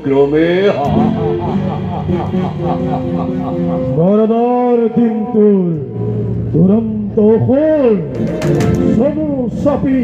ক্রমে মরদার কিন্তু দুরন্ত হল সমু সাপি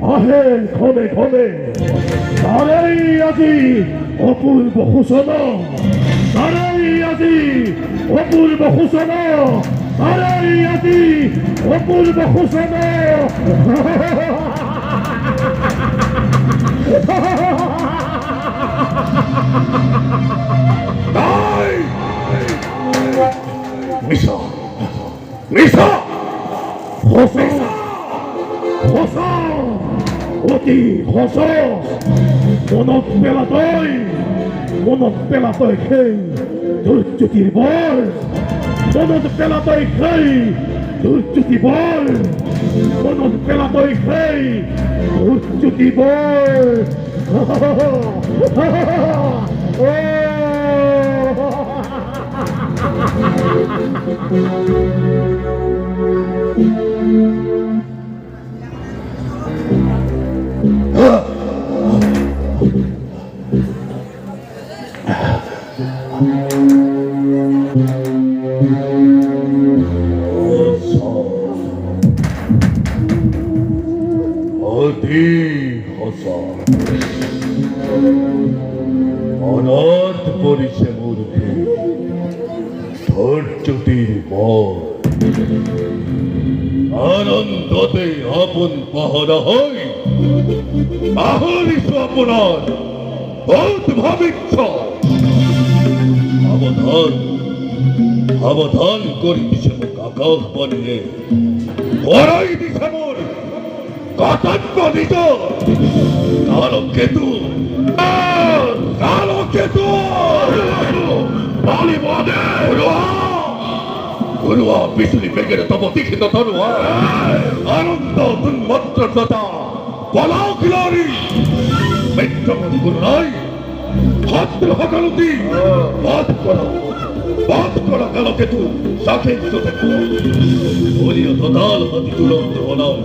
আহেন ঘনে ঘনে তারাই আজি অপূর্ব সূচনা তারাই আজি অপূর্ব সূচনা তারাই আজি অপূর্ব সূচনা মিশা মিশা অতি হস মনত পেলাতই সেই দুর্যুতির বল মনত পেলাতই সেই দুর্যুতি বল মনত পেলাতই সেই দুর্যুতি বল অতি হসা অনাথ পরিছে মূর্তি ধৈর্যতির বল আনন্দতে আপন পাহারা হই আহরিস আপনার বোধ ভাবিচ্ছ সাবধান করিতেছে মুখ আকাশ বানিয়ে বড়াই দিছে মোর কতজ্ঞ নিজ কালো কেতু বালি বদে গুরুয়া বিজলি বেগের তব দীক্ষিত তরুয়া আনন্দ উন্মত্ততা বলাও খিলাড়ি মিত্রমন গুরু নাই ভদ্র হকালতি বাদ করা গেল কেতু সাথে বলিও তদাল মতি তুরন্ত হলাম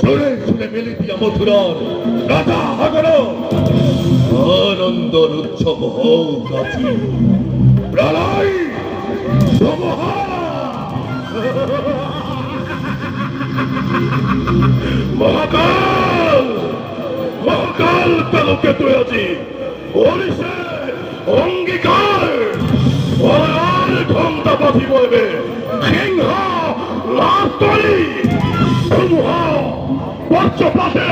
শুনে শুনে মেলে দিয়া মথুরার রাজা হাগর আনন্দর উৎসব হোক আছি প্রলয় মহাকাল মহাকাল তালুকে তুই আছি বলিছে অঙ্গীকার বলার ঘন্টা বাঁধি বলবে সিংহ লাস্তরি সমূহ পক্ষপাতে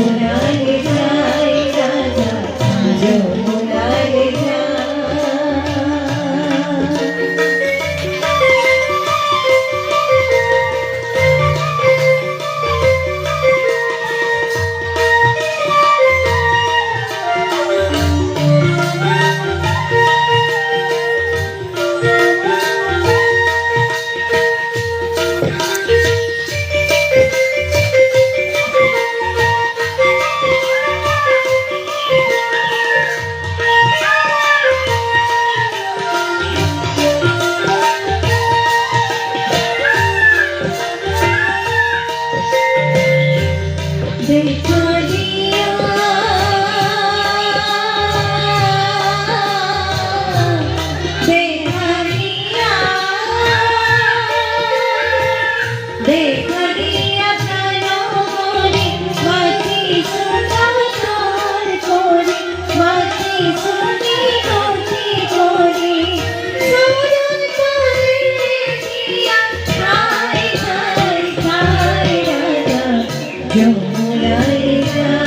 যমুনায় যাই রাজা যমুনায় যাই দেখা দিয়া দেখা দিয়া দেখা দিয়া প্রাণ করি মাটি সুন্দর করি মাটি সুনি গতি করি সরল করে দিয়া ঠাই ঠাই ঠাই রাজা যমুনায় যাই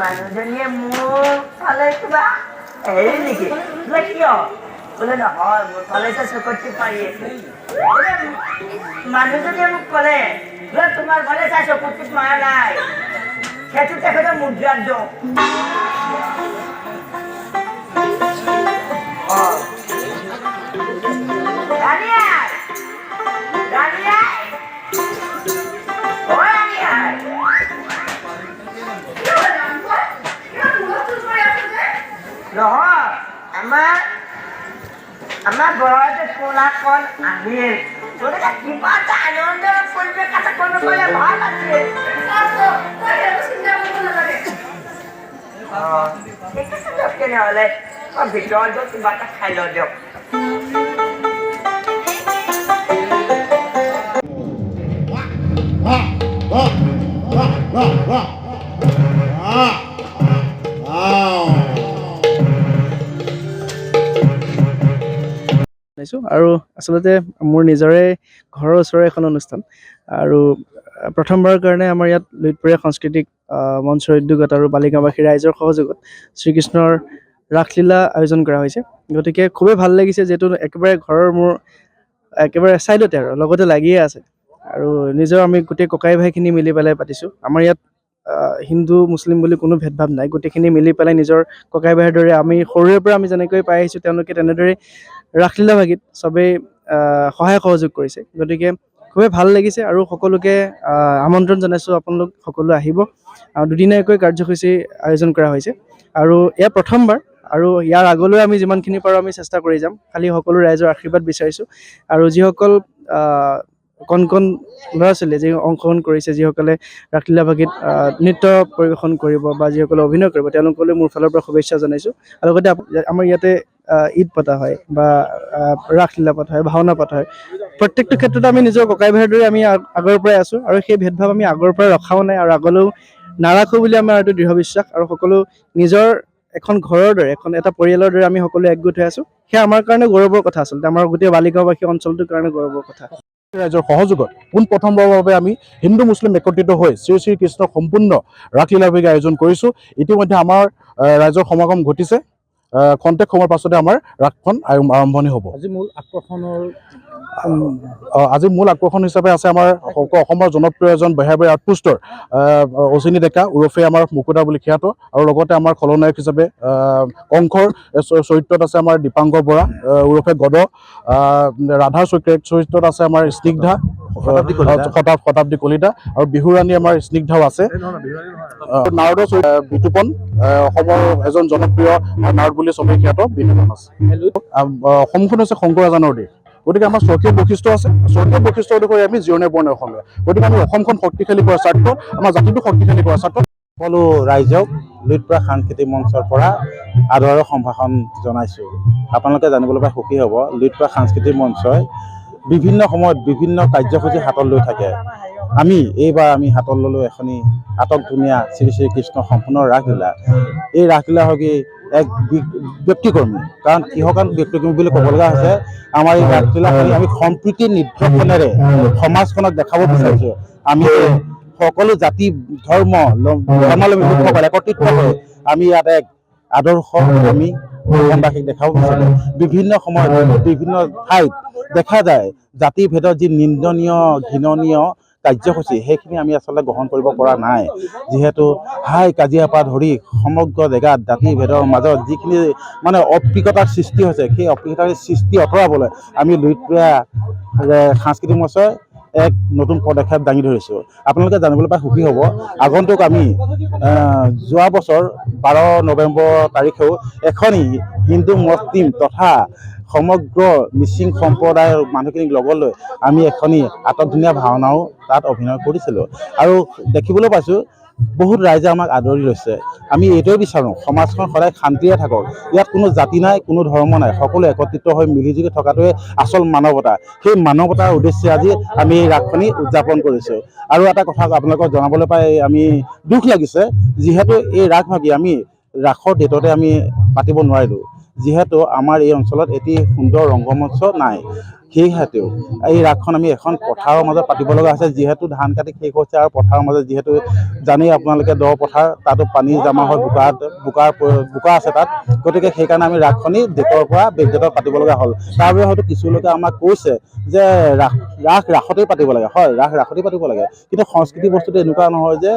মানুহজনীয়ে মোৰ ফালে কিবা হেৰি নেকি বোলে কিয় বোলে নহয় মোৰ ফালে চকুত টিপ মাৰি আছে মানুহজনীয়ে মোক ক'লে বোলে তোমাৰ ফালে চাই চকুত টিপ মাৰা নাই সেইটো তেখেতে মুদ্ৰাত দিওঁ নহয় আমাৰ ঘৰতে কোলাকণ আহিল গতিকে কিবা এটা আনন্দৰ পৰিৱেশ এটা কৰিব পাৰিলে ভাল আছিল ঠিক আছে দিয়ক তেনেহ'লে ভিতৰত দিয়ক কিবা এটা খাই লওঁ দিয়ক আৰু আচলতে মোৰ নিজৰে ঘৰৰ ওচৰৰ এখন অনুষ্ঠান আৰু প্ৰথমবাৰৰ কাৰণে আমাৰ ইয়াত লুইতপৰীয়া সাংস্কৃতিক মঞ্চৰ উদ্যোগত আৰু বালিগাঁওবাসী ৰাইজৰ সহযোগত শ্ৰীকৃষ্ণৰ ৰাসলীলা আয়োজন কৰা হৈছে গতিকে খুবেই ভাল লাগিছে যিহেতু একেবাৰে ঘৰৰ মোৰ একেবাৰে ছাইডতে আৰু লগতে লাগিয়ে আছে আৰু নিজৰ আমি গোটেই ককাই ভাইখিনি মিলি পেলাই পাতিছোঁ আমাৰ ইয়াত হিন্দু মুছলিম বুলি কোনো ভেদভাৱ নাই গোটেইখিনি মিলি পেলাই নিজৰ ককাই ভাইৰ দৰে আমি সৰুৰে পৰা আমি যেনেকৈ পাই আহিছোঁ তেওঁলোকে তেনেদৰে ৰাসলীলা ভাগিত চবেই সহায় সহযোগ কৰিছে গতিকে খুবেই ভাল লাগিছে আৰু সকলোকে আমন্ত্ৰণ জনাইছোঁ আপোনালোক সকলো আহিব আৰু দুদিনীয়াকৈ কাৰ্যসূচী আয়োজন কৰা হৈছে আৰু এয়া প্ৰথমবাৰ আৰু ইয়াৰ আগলৈ আমি যিমানখিনি পাৰোঁ আমি চেষ্টা কৰি যাম খালি সকলো ৰাইজৰ আশীৰ্বাদ বিচাৰিছোঁ আৰু যিসকল কণ কণ ল'ৰা ছোৱালীয়ে যি অংশগ্ৰহণ কৰিছে যিসকলে ৰাসলীলা ভাগিত নৃত্য পৰিৱেশন কৰিব বা যিসকলে অভিনয় কৰিব তেওঁলোকলৈ মোৰ ফালৰ পৰা শুভেচ্ছা জনাইছোঁ আৰু লগতে আমাৰ ইয়াতে ঈদ পতা হয় বা ৰাসলীলা পতা হয় ভাওনা পতা হয় প্ৰত্যেকটো ক্ষেত্ৰতে আমি নিজৰ ককাই ভাইৰ দৰে আমি আগৰ পৰাই আছোঁ আৰু সেই ভেদভাৱ আমি আগৰ পৰাই ৰখাও নাই আৰু আগলৈও নাৰাখোঁ বুলি আমাৰ এইটো দৃঢ় বিশ্বাস আৰু সকলো নিজৰ এখন ঘৰৰ দৰে এটা পৰিয়ালৰ দৰে আমি সকলোৱে একগোট হৈ আছোঁ সেয়া আমাৰ কাৰণে গৌৰৱৰ কথা আচলতে আমাৰ গোটেই বালিগাঁওবাসী অঞ্চলটোৰ কাৰণে গৌৰৱৰ কথা ৰাইজৰ সহযোগত পোনপ্ৰথমবাৰৰ বাবে আমি হিন্দু মুছলিম একত্ৰিত হৈ শ্ৰী কৃষ্ণৰ সম্পূৰ্ণ ৰাসলীলাভাগি আয়োজন কৰিছোঁ ইতিমধ্যে আমাৰ ৰাইজৰ সমাগম ঘটিছে খন্তেক সময়ৰ পাছতে আমাৰ ৰাসখন আৰম্ভণি হ'ব আজি মূল আকৰ্ষণ হিচাপে আছে আমাৰ অসমৰ জনপ্ৰিয় এজন বেহাৰবাৰী আউটপোষ্টৰ অচিনি ডেকা ওৰফে আমাৰ মুকুতা বুলি খ্যাত আৰু লগতে আমাৰ খলনায়ক হিচাপে কংসৰ চৰিত্ৰত আছে আমাৰ দীপাংকৰ বৰা ওৰফে গদ ৰাধাৰ চৰিত্ৰত আছে আমাৰ স্নিগ্ধা শতাব্দী কলিতা আৰু বিহুৰাণী আমাৰ স্নিগ্ধাও আছে নাৰদৰ বিতুপন অসমৰ এজন জনপ্ৰিয় নাৰদ বুলি চবেই খ্যাত বিতুপন আছে অসমখন হৈছে শংকৰ ৰাজানৰ দেশ গতিকে আমাৰ স্বকীয় বৈশিষ্ট্য আছে স্বকীয় বৈশিষ্ট্য অনুসৰি আমি জিৰণি বৰ্ণ অসমীয়া গতিকে আমি অসমখন শক্তিশালী কৰাৰ স্বাৰ্থত আমাৰ জাতিটো শক্তিশালী কৰাৰ স্বাৰ্থত সকলো ৰাইজক লুইতপৰা সাংস্কৃতিক মঞ্চৰ পৰা আদৰৰ সম্ভাষণ জনাইছোঁ আপোনালোকে জানিবলৈ পাই সুখী হ'ব লুইতপৰা সাংস্কৃতিক মঞ্চই বিভিন্ন সময়ত বিভিন্ন কাৰ্যসূচী হাতত লৈ থাকে এইবাৰ আমি হাতত ল'লোঁ এখনি আটক ধুনীয়া শ্ৰী কৃষ্ণ সম্পূৰ্ণ ৰাসলীলা এই ৰাসলীলা হকি এক ব্যক্তিকৰ্মী কাৰণ কিহৰ কাৰণে ব্যক্তিকৰ্মী বুলি ক'ব লগা হৈছে আমাৰ এই ৰাসলীলাখনি আমি সম্প্ৰীতি নিৰ্যাতনেৰে সমাজখনক দেখাব বিচাৰিছোঁ আমি সকলো জাতি ধৰ্ম ধৰ্মাৱলম্বী লোকসকল একত্ৰিত হৈ আমি ইয়াত এক আদৰ্শ আমি অসমবাসীক দেখাব বিচাৰোঁ বিভিন্ন সময়ত বিভিন্ন ঠাইত দেখা যায় জাতি ভেদৰ যি নিন্দনীয় ঘৃণনীয় কাৰ্যসূচী সেইখিনি আমি আচলতে গ্ৰহণ কৰিব পৰা নাই যিহেতু হাই কাজিয়াৰ পৰা ধৰি সমগ্ৰ জেগাত জাতি ভেদৰ মাজত যিখিনি মানে অপ্ৰিয়তাৰ সৃষ্টি হৈছে সেই অপ্ৰিয়তাৰ সৃষ্টি আঁতৰাবলৈ আমি লুইতপৰা সাংস্কৃতিক মঞ্চই এক নতুন পদক্ষেপ দাঙি ধৰিছোঁ আপোনালোকে জানিবলৈ পাই সুখী হ'ব আগন্তুক আমি যোৱা বছৰ 12 নৱেম্বৰ তাৰিখেও এখনি হিন্দু মুছলিম তথা সমগ্ৰ মিচিং সম্প্ৰদায়ৰ মানুহখিনিক লগত লৈ আমি এখনি আটকধুনীয়া ভাওনাও তাত অভিনয় কৰিছিলোঁ আৰু দেখিবলৈ পাইছোঁ বহুত ৰাইজে আমাক আদৰি লৈছে আমি এইটোৱে বিচাৰোঁ সমাজখন সদায় শান্তিৰে থাকক ইয়াত কোনো জাতি নাই কোনো ধৰ্ম নাই সকলো একত্ৰিত হৈ মিলিজুলি থকাটোৱে আচল মানৱতা সেই মানৱতাৰ উদ্দেশ্যে আজি আমি এই ৰাসখনি উদযাপন কৰিছোঁ আৰু এটা কথা আপোনালোকক জনাবলৈ পাই আমি দুখ লাগিছে যিহেতু এই ৰাস ভাগি আমি ৰাসৰ ডেটতে আমি পাতিব নোৱাৰিলোঁ যিহেতু আমাৰ এই অঞ্চলত এটি সুন্দৰ ৰংগমঞ্চ নাই সেই হেতুও এই ৰাসখন আমি এখন পথাৰৰ মাজত পাতিব লগা হৈছে, যিহেতু ধান কাটি শেষ হৈছে আৰু পথাৰৰ মাজত যিহেতু জানেই আপোনালোকে দ পথাৰ, তাতো পানী জমা হয়, বোকা আছে তাত, গতিকে সেইকাৰণে আমি ৰাসখনি ডেটৰ পৰা বেক ডেটত পাতিব লগা হ'ল। তাৰ বাবে হয়তো কিছু লোকে আমাক কৈছে যে ৰাস ৰাসতেই পাতিব লাগে, হয় ৰাস ৰাসতেই পাতিব লাগে, কিন্তু সংস্কৃতি বস্তুটো এনেকুৱা নহয় যে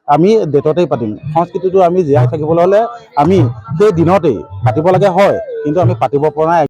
আমি ডেটতেই পাতিম। সংস্কৃতিটো আমি জীয়াই থাকিবলৈ হ'লে আমি সেই দিনতেই পাতিব লাগে, হয়, কিন্তু আমি পাতিব পৰা নাই।